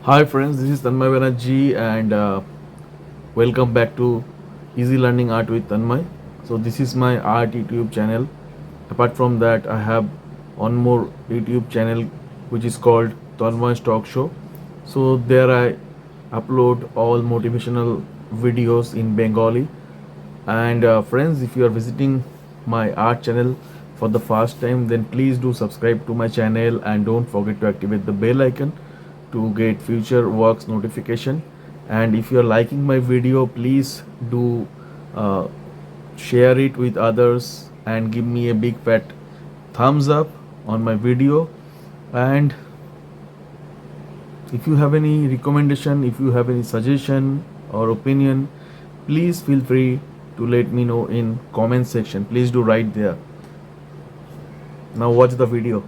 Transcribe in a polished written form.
Hi friends, this is Tanmoy Banerjee and welcome back to Easy Learning Art with Tanmoy. So this is my art YouTube channel. Apart from that, I have one more YouTube channel which is called Tanmoy's Talk Show. So there I upload all motivational videos in Bengali. And friends, if you are visiting my art channel for the first time, then please do subscribe to my channel and don't forget to activate the bell icon to get future works notification. And if you are liking my video, please do uh, share it with others and give me a big fat thumbs up on my video. And if you have any recommendation, if you have any suggestion or opinion, please feel free to let me know in comment section. Please do write there. Now watch the video.